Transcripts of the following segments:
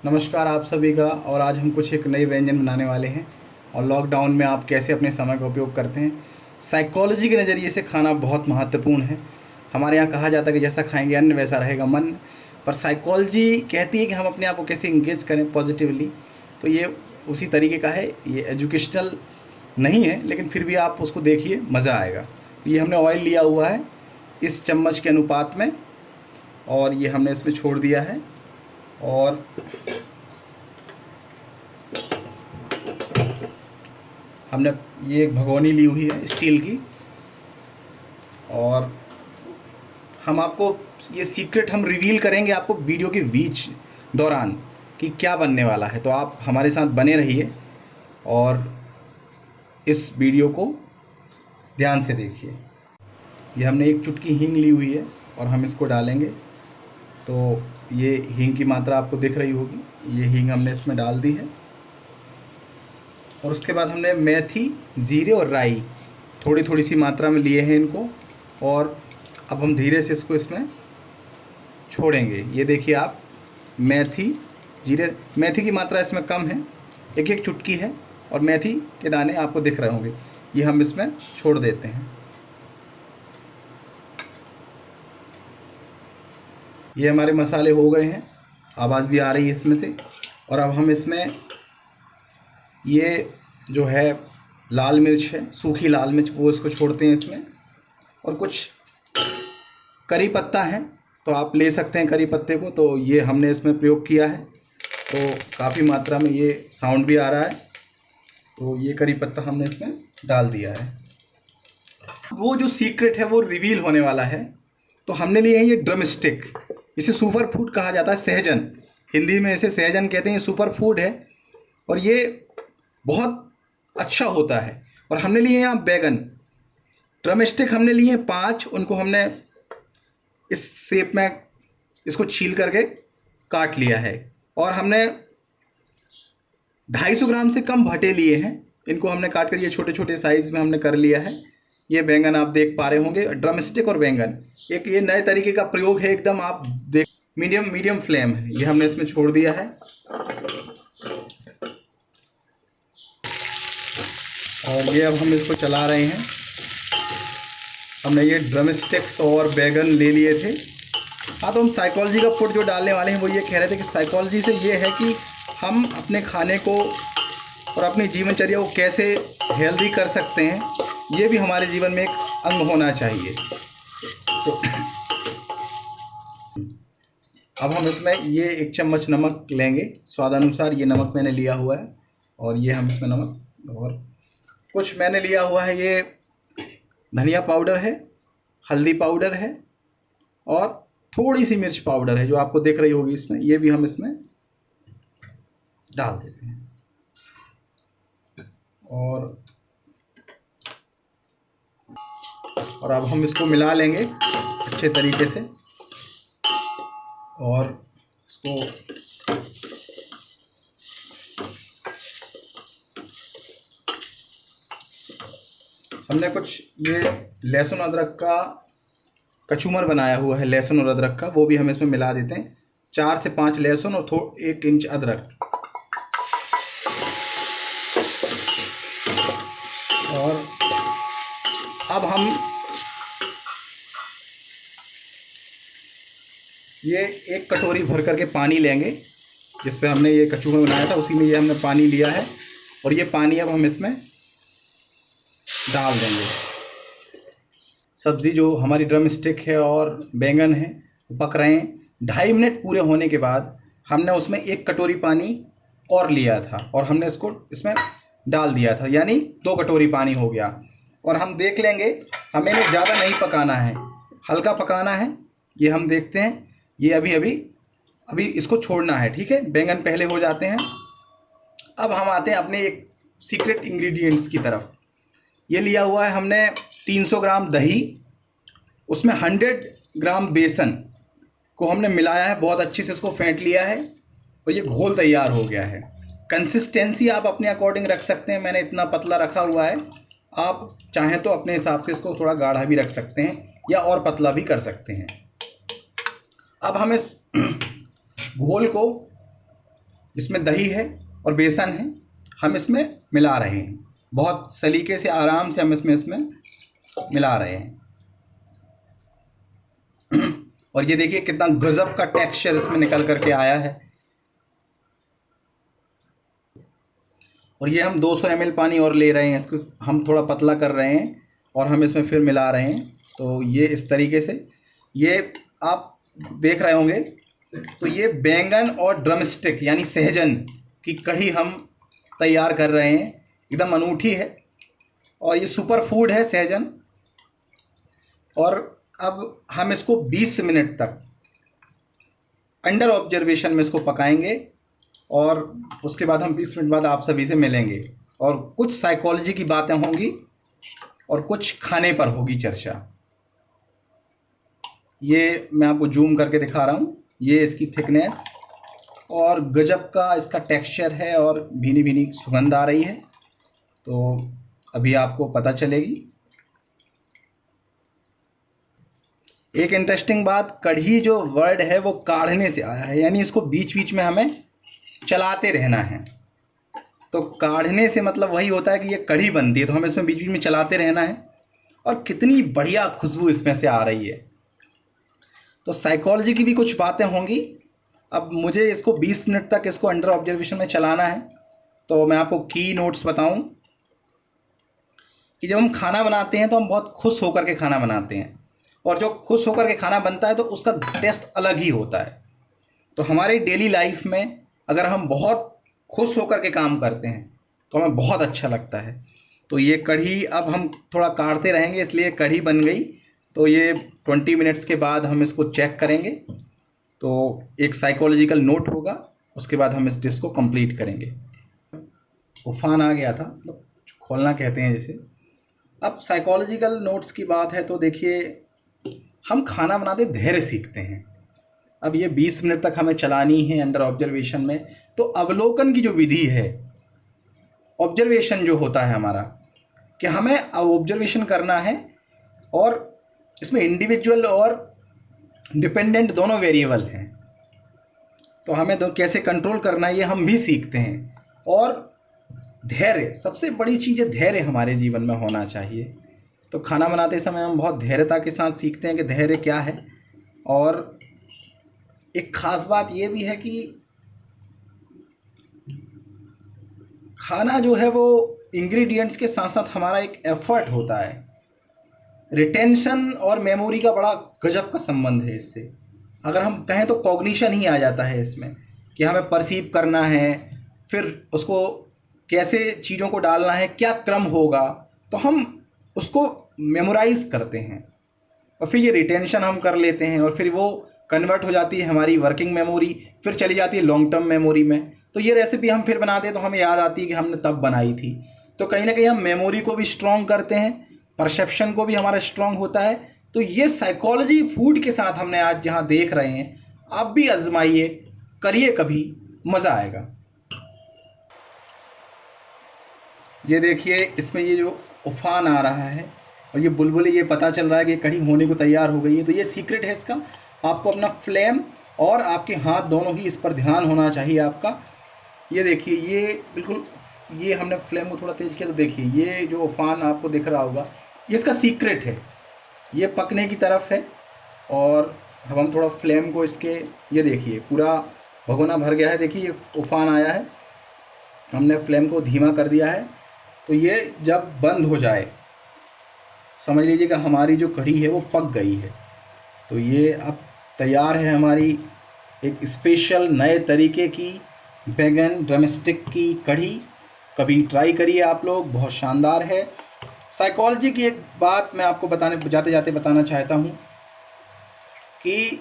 नमस्कार आप सभी का। और आज हम कुछ एक नए व्यंजन बनाने वाले हैं और लॉकडाउन में आप कैसे अपने समय का उपयोग करते हैं। साइकोलॉजी के नज़रिए से खाना बहुत महत्वपूर्ण है। हमारे यहाँ कहा जाता है कि जैसा खाएंगे अन्न वैसा रहेगा मन, पर साइकोलॉजी कहती है कि हम अपने आप को कैसे इंगेज करें पॉजिटिवली। तो ये उसी तरीके का है। ये एजुकेशनल नहीं है लेकिन फिर भी आप उसको देखिए, मज़ा आएगा। तो ये हमने ऑयल लिया हुआ है इस चम्मच के अनुपात में, और ये हमने इसमें छोड़ दिया है। और हमने ये एक भगोनी ली हुई है स्टील की, और हम आपको ये सीक्रेट हम रिवील करेंगे आपको वीडियो के बीच दौरान कि क्या बनने वाला है। तो आप हमारे साथ बने रहिए और इस वीडियो को ध्यान से देखिए। ये हमने एक चुटकी हींग ली हुई है और हम इसको डालेंगे। तो ये हींग की मात्रा आपको दिख रही होगी, ये हींग हमने इसमें डाल दी है। और उसके बाद हमने मेथी, जीरे और राई थोड़ी थोड़ी सी मात्रा में लिए हैं इनको, और अब हम धीरे से इसको इसमें छोड़ेंगे। ये देखिए आप, मेथी, जीरे, मेथी की मात्रा इसमें कम है, एक एक चुटकी है, और मेथी के दाने आपको दिख रहे होंगे। ये हम इसमें छोड़ देते हैं। ये हमारे मसाले हो गए हैं, आवाज़ भी आ रही है इसमें से। और अब हम इसमें ये जो है लाल मिर्च है, सूखी लाल मिर्च, वो इसको छोड़ते हैं इसमें। और कुछ करी पत्ता है तो आप ले सकते हैं करी पत्ते को, तो ये हमने इसमें प्रयोग किया है। तो काफ़ी मात्रा में ये साउंड भी आ रहा है, तो ये करी पत्ता हमने इसमें डाल दिया है। वो जो सीक्रेट है वो रिवील होने वाला है। तो हमने लिए हैं ये ड्रम स्टिक, इसे सुपर फूड कहा जाता है। सहजन, हिंदी में इसे सहजन कहते हैं। ये सुपर फूड है और ये बहुत अच्छा होता है। और हमने लिए यहाँ बैगन, ड्रम स्टिक हमने लिए 5, उनको हमने इस शेप में इसको छील करके काट लिया है। और हमने 250 ग्राम से कम भटे लिए हैं, इनको हमने काट कर ये छोटे छोटे साइज़ में हमने कर लिया है। ये बैंगन आप देख पा रहे होंगे, ड्रम स्टिक और बैंगन एक ये नए तरीके का प्रयोग है एकदम। आप देख, मीडियम फ्लेम है, ये हमने इसमें छोड़ दिया है। और ये अब हम इसको चला रहे हैं। हमने ये ड्रम स्टिक्स और बैगन ले लिए थे। हाँ, तो हम साइकोलॉजी का फूड जो डालने वाले हैं वो ये कह रहे थे कि साइकोलॉजी से ये है कि हम अपने खाने को और अपनी जीवनचर्या को कैसे हेल्दी कर सकते हैं, ये भी हमारे जीवन में एक अंग होना चाहिए। तो अब हम इसमें ये 1 चम्मच नमक लेंगे स्वादानुसार। ये नमक मैंने लिया हुआ है, और ये हम इसमें नमक, और कुछ मैंने लिया हुआ है ये धनिया पाउडर है, हल्दी पाउडर है, और थोड़ी सी मिर्च पाउडर है जो आपको दिख रही होगी इसमें। ये भी हम इसमें डाल देते हैं। और अब हम इसको मिला लेंगे अच्छे तरीके से। और इसको हमने कुछ ये लहसुन अदरक का कचूमर बनाया हुआ है, लहसुन और अदरक का, वो भी हम इसमें मिला देते हैं। 4 से 5 लहसुन और 1 इंच अदरक। और अब हम ये 1 कटोरी भर करके पानी लेंगे, जिस पे हमने ये कचूमर बनाया था उसी में ये हमने पानी लिया है। और ये पानी अब हम इसमें डाल देंगे। सब्ज़ी जो हमारी ड्रम स्टिक है और बैंगन है पक रहे हैं। 2.5 मिनट पूरे होने के बाद हमने उसमें 1 कटोरी पानी और लिया था और हमने इसको इसमें डाल दिया था, यानी 2 कटोरी पानी हो गया। और हम देख लेंगे, हमें ज़्यादा नहीं पकाना है, हल्का पकाना है। ये हम देखते हैं, ये अभी इसको छोड़ना है, ठीक है। बैंगन पहले हो जाते हैं। अब हम आते हैं अपने एक सीक्रेट इंग्रेडिएंट्स की तरफ। ये लिया हुआ है हमने 300 ग्राम दही, उसमें 100 ग्राम बेसन को हमने मिलाया है, बहुत अच्छे से इसको फेंट लिया है और ये घोल तैयार हो गया है। कंसिस्टेंसी आप अपने अकॉर्डिंग रख सकते हैं, मैंने इतना पतला रखा हुआ है। आप चाहें तो अपने हिसाब से इसको थोड़ा गाढ़ा भी रख सकते हैं या और पतला भी कर सकते हैं। अब हम इस घोल को इसमें दही है और बेसन है, हम इसमें मिला रहे हैं। बहुत सलीके से आराम से हम इसमें मिला रहे हैं। और ये देखिए कितना गजब का टेक्सचर इसमें निकल करके आया है। और ये हम 200 ml पानी और ले रहे हैं, इसको हम थोड़ा पतला कर रहे हैं और हम इसमें फिर मिला रहे हैं। तो ये इस तरीके से ये आप देख रहे होंगे। तो ये बैंगन और ड्रमस्टिक यानी सहजन की कढ़ी हम तैयार कर रहे हैं। एकदम अनूठी है और ये सुपर फूड है सहजन। और अब हम इसको 20 मिनट तक अंडर ऑब्जर्वेशन में इसको पकाएंगे और उसके बाद हम 20 मिनट बाद आप सभी से मिलेंगे और कुछ साइकोलॉजी की बातें होंगी और कुछ खाने पर होगी चर्चा। ये मैं आपको जूम करके दिखा रहा हूँ, ये इसकी थिकनेस और गजब का इसका टेक्सचर है और भीनी भीनी सुगंध आ रही है। तो अभी आपको पता चलेगी। एक इंटरेस्टिंग बात, कढ़ी जो वर्ड है वो काढ़ने से आया है, यानी इसको बीच बीच में हमें चलाते रहना है। तो काढ़ने से मतलब वही होता है कि ये कढ़ी बनती है, तो हमें इसमें बीच बीच में चलाते रहना है। और कितनी बढ़िया खुशबू इसमें से आ रही है। तो साइकोलॉजी की भी कुछ बातें होंगी। अब मुझे इसको 20 मिनट तक इसको अंडर ऑब्जर्वेशन में चलाना है। तो मैं आपको की नोट्स बताऊं कि जब हम खाना बनाते हैं तो हम बहुत खुश होकर के खाना बनाते हैं, और जो खुश होकर के खाना बनता है तो उसका टेस्ट अलग ही होता है। तो हमारी डेली लाइफ में अगर हम बहुत खुश होकर के काम करते हैं तो हमें बहुत अच्छा लगता है। तो ये कढ़ी अब हम थोड़ा काढ़ते रहेंगे, इसलिए कढ़ी बन गई। तो ये 20 मिनट्स के बाद हम इसको चेक करेंगे, तो एक साइकोलॉजिकल नोट होगा, उसके बाद हम इस डिश को कंप्लीट करेंगे। उफान आ गया था, मतलब खोलना कहते हैं जैसे। अब साइकोलॉजिकल नोट्स की बात है तो देखिए, हम खाना बनाते धैर्य सीखते हैं। अब ये 20 मिनट तक हमें चलानी है अंडर ऑब्जर्वेशन में। तो अवलोकन की जो विधि है, ऑब्जर्वेशन जो होता है हमारा, कि हमें ऑब्जर्वेशन करना है और इसमें इंडिविजुअल और डिपेंडेंट दोनों वेरिएबल हैं। तो हमें तो कैसे कंट्रोल करना है ये हम भी सीखते हैं। और धैर्य, सबसे बड़ी चीज़ है धैर्य, हमारे जीवन में होना चाहिए। तो खाना बनाते समय हम बहुत धैर्यता के साथ सीखते हैं कि धैर्य क्या है। और एक ख़ास बात ये भी है कि खाना जो है वो इंग्रेडिएंट्स के साथ साथ हमारा एक एफर्ट होता है। रिटेंशन और मेमोरी का बड़ा गजब का संबंध है इससे। अगर हम कहें तो कॉग्निशन ही आ जाता है इसमें, कि हमें परसीव करना है, फिर उसको कैसे चीज़ों को डालना है, क्या क्रम होगा, तो हम उसको मेमोराइज करते हैं और फिर ये रिटेंशन हम कर लेते हैं और फिर वो कन्वर्ट हो जाती है हमारी वर्किंग मेमोरी, फिर चली जाती है लॉन्ग टर्म मेमोरी में। तो ये रेसिपी हम फिर बनाते हैं तो हमें याद आती है कि हमने तब बनाई थी। तो कहीं ना कहीं हम मेमोरी को भी स्ट्रॉन्ग करते हैं, परसेप्शन को भी हमारा स्ट्रॉन्ग होता है। तो ये साइकोलॉजी फूड के साथ हमने आज जहाँ देख रहे हैं, आप भी आजमाइए, करिए कभी, मज़ा आएगा। ये देखिए इसमें ये जो उफान आ रहा है और ये बुलबुली, ये पता चल रहा है कि कढ़ी होने को तैयार हो गई है। तो ये सीक्रेट है इसका। आपको अपना फ्लेम और आपके हाथ दोनों ही इस पर ध्यान होना चाहिए आपका। ये देखिए, ये बिल्कुल, ये हमने फ्लेम को थोड़ा तेज़ किया तो देखिए ये जो उफान आपको दिख रहा होगा, ये इसका सीक्रेट है। ये पकने की तरफ है और अब हम थोड़ा फ्लेम को इसके, ये देखिए पूरा भगोना भर गया है। देखिए ये उफान आया है, हमने फ्लेम को धीमा कर दिया है। तो ये जब बंद हो जाए समझ लीजिए कि हमारी जो कढ़ी है वो पक गई है। तो ये अब तैयार है हमारी एक स्पेशल नए तरीके की बैगन ड्रमस्टिक की कढ़ी। कभी ट्राई करिए आप लोग, बहुत शानदार है। साइकोलॉजी की एक बात मैं आपको जाते जाते बताना चाहता हूँ कि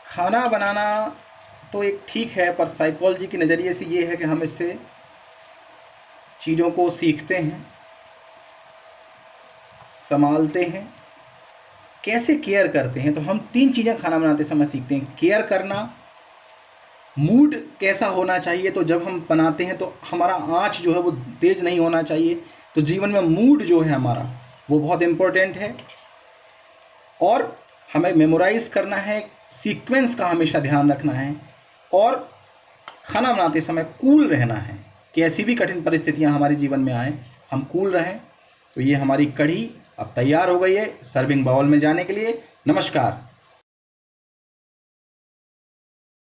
खाना बनाना तो एक ठीक है, पर साइकोलॉजी के नज़रिए से ये है कि हम इससे चीज़ों को सीखते हैं, संभालते हैं, कैसे केयर करते हैं। तो हम 3 चीज़ें खाना बनाते समय सीखते हैं। केयर करना, मूड कैसा होना चाहिए, तो जब हम बनाते हैं तो हमारा आँच जो है वो तेज़ नहीं होना चाहिए। तो जीवन में मूड जो है हमारा वो बहुत इम्पोर्टेंट है। और हमें मेमोराइज़ करना है, सीक्वेंस का हमेशा ध्यान रखना है और खाना बनाते समय कूल रहना है। कैसी भी कठिन परिस्थितियां हमारे जीवन में आए, हम कूल रहें। तो ये हमारी कढ़ी अब तैयार हो गई है सर्विंग बाउल में जाने के लिए। नमस्कार।